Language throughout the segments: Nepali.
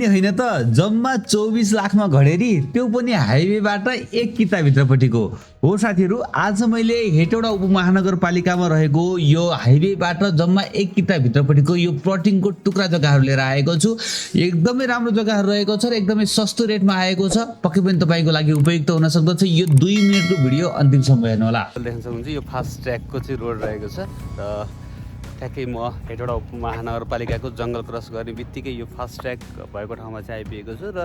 पनि होइन त, जम्मा 24 लाखमा घडेरी, त्यो पनि हाइवेबाट 1 किता भित्रपट्टिको हो साथीहरू। आज मैले हेटौडा उपमहानगरपालिकामा रहेको यो हाइवेबाट जम्मा 1 किता भित्रपट्टिको यो प्लटिङको टुक्रा जग्गाहरू लिएर आएको छु। एकदमै राम्रो जग्गाहरू रहेको छ र एकदमै सस्तो रेटमा आएको छ। पक्कै पनि तपाईँको लागि उपयुक्त हुन सक्दछ। यो 2 मिनेटको भिडियो अन्तिमसम्म हेर्नु होला। देख्न सक्नुहुन्छ यो फास्ट ट्र्याकको चाहिँ रोड रहेको छ र ठ्याक्कै म हेटौडा उपमहानगरपालिकाको जङ्गल क्रस गर्ने बित्तिकै यो फास्ट ट्र्याक भएको ठाउँमा चाहिँ आइपुगेको छु र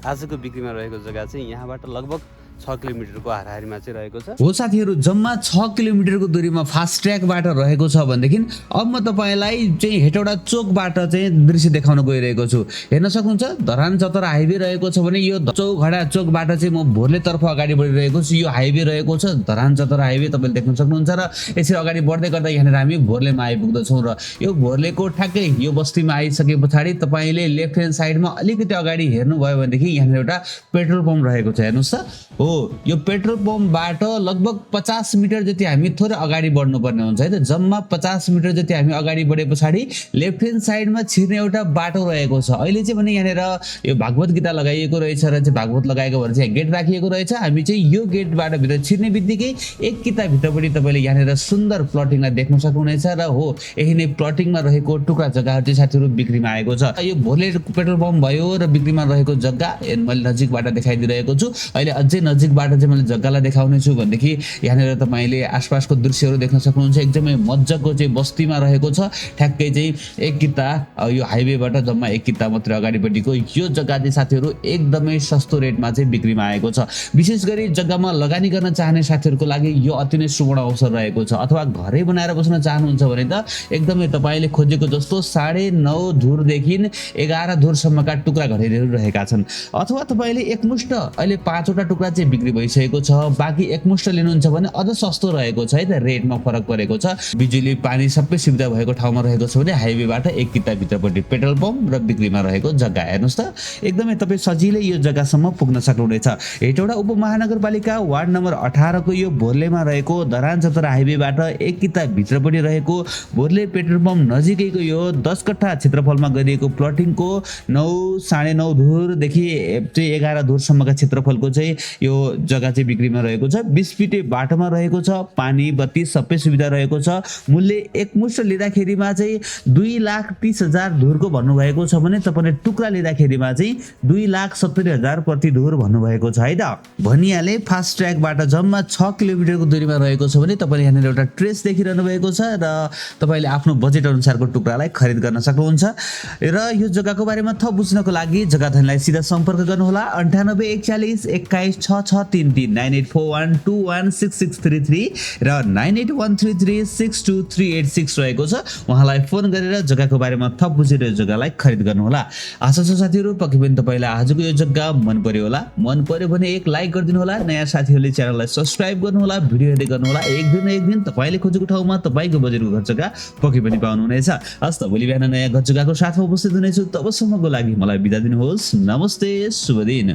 आजको बिक्रीमा रहेको जग्गा चाहिँ यहाँबाट लगभग 6 किलोमिटरको हाराहारीमा चाहिँ रहेको छ। हो साथीहरू, जम्मा 6 किलोमिटरको दूरीमा फास्ट ट्र्याकबाट रहेको छ भनेदेखि अब म तपाईँलाई चाहिँ हेटौडा चोकबाट चाहिँ दृश्य देखाउन गइरहेको छु। हेर्न सक्नुहुन्छ धरान चतरा हाइवे रहेको छ भने यो चौघडा चोकबाट चाहिँ म भोर्लेतर्फ अगाडि बढिरहेको छु। यो हाइवे रहेको छ धरान चतरा हाइवे, तपाईँले देख्न सक्नुहुन्छ र यसरी अगाडि बढ्दै गर्दा यहाँनिर हामी भोर्लेमा आइपुग्दछौँ र यो भोर्लेको ठ्याक्कै यो बस्तीमा आइसके पछाडि तपाईँले लेफ्ट ह्यान्ड साइडमा अलिकति अगाडि हेर्नुभयो भनेदेखि यहाँनिर एउटा पेट्रोल पम्प रहेको छ। हेर्नुहोस् त, हो यो पेट्रोल पम्पबाट लगभग 50 मिटर जति हामी थोरै अगाडि बढ्नुपर्ने हुन्छ है त। जम्मा 50 मिटर जति हामी अगाडि बढे पछाडि लेफ्ट ह्यान्ड साइडमा छिर्ने एउटा बाटो रहेको छ। अहिले चाहिँ भने यहाँनिर यो भागवत गीता लगाइएको रहेछ र चाहिँ भागवत लगाएको भएर चाहिँ गेट राखिएको रहेछ। हामी चाहिँ यो गेटबाट भित्र छिर्ने बित्तिकै 1 किता भित्रपट्टि तपाईँले यहाँनिर सुन्दर प्लटिङलाई देख्न सक्नुहुनेछ र हो यही नै प्लटिङमा रहेको टुक्रा जग्गाहरू चाहिँ साथीहरू बिक्रीमा आएको छ। यो भोर्ले पेट्रोल पम्प भयो र बिक्रीमा रहेको जग्गा मैले नजिकबाट देखाइदिरहेको छु। अहिले अझै नजिकबाट चाहिँ मैले जग्गालाई देखाउने छु भनेदेखि यहाँनिर तपाईँले आसपासको दृश्यहरू देख्न सक्नुहुन्छ। एकदमै मजाको चाहिँ बस्तीमा रहेको छ। ठ्याक्कै चाहिँ 1 किता यो हाइवेबाट जम्मा 1 किता मात्रै अगाडिपट्टिको यो जग्गा चाहिँ साथीहरू एकदमै सस्तो रेटमा चाहिँ बिक्रीमा आएको छ। विशेष गरी जग्गामा लगानी गर्न चाहने साथीहरूको लागि यो अति नै सुवर्ण अवसर रहेको छ। अथवा घरै बनाएर बस्न चाहनुहुन्छ भने त एकदमै तपाईँले खोजेको जस्तो 9.5 धुरदेखि 11 धुरसम्मका टुक्रा घडेरीहरू रहेका छन्। अथवा तपाईँले एकमुष्ट अहिले 5 वटा टुक्रा चाहिँ बिक्री भइसकेको छ, बाँकी एकमुष्ट लिनुहुन्छ भने अझ सस्तो रहेको छ है त। रेटमा फरक परेको छ। बिजुली पानी सबै सुविधा भएको ठाउँमा रहेको छ भने हाइवेबाट 1 किता भित्रपट्टि पेट्रोल पम्प र बिक्रीमा रहेको जग्गा। हेर्नुहोस् त, एकदमै तपाईँ सजिलै यो जग्गासम्म पुग्न सक्नुहुनेछ। हेटौडा उपमहानगरपालिका वार्ड नम्बर 18 को यो भोर्लेमा रहेको धरान चतरा हाइवेबाट 1 किता भित्रपट्टि रहेको भोर्ले पेट्रोल पम्प नजिकैको यो 10 कट्ठा क्षेत्रफलमा गरिएको प्लटिङको 9.5 धुरदेखि 11 धुरसम्मका क्षेत्रफलको चाहिँ यो जग्गा चाहिँ बिक्रीमा रहेको छ। 20 फिटे बाटोमा रहेको छ। पानी बत्ती सबै सुविधा रहेको छ। मूल्य एकमुष्ट लिँदाखेरिमा चाहिँ 2,30,000 धुरको भन्नुभएको छ भने तपाईँले टुक्रा लिँदाखेरिमा चाहिँ 2,70,000 प्रति धुर भन्नुभएको छ है त। भनिहाले फास्ट ट्र्याकबाट जम्मा 6 किलोमिटरको दूरीमा रहेको छ भने तपाईँले यहाँनिर एउटा ट्रेस देखिरहनु भएको छ र तपाईँले आफ्नो बजेट अनुसारको टुक्रालाई खरिद गर्न सक्नुहुन्छ। र यो जग्गाको बारेमा थप बुझ्नको लागि जग्गा धनीलाई सिधा सम्पर्क गर्नुहोला। 98 41 21 6633 9841216633 र 9813362386 रहेको छ। उहाँलाई फोन गरेर जग्गाको बारेमा थप बुझेर यो जग्गालाई खरिद गर्नुहोला। आशा छ साथीहरू पक्कै पनि तपाईँलाई आजको यो जग्गा मन पर्यो होला। मन पर्यो भने एक लाइक गरिदिनु होला। नयाँ साथीहरूले च्यानललाई सब्स्क्राइब गर्नुहोला। भिडियो हेर्दै गर्नुहोला। एक दिन तपाईँले खोजेको ठाउँमा तपाईँको बजेटको घर जग्गा पक्कै पनि पाउनुहुनेछ। हस् त, भोलि बिहान नयाँ घर जग्गाको साथमा उपस्थित हुनेछु। तबसम्मको लागि मलाई बिदा दिनुहोस्। नमस्ते, शुभ दिन।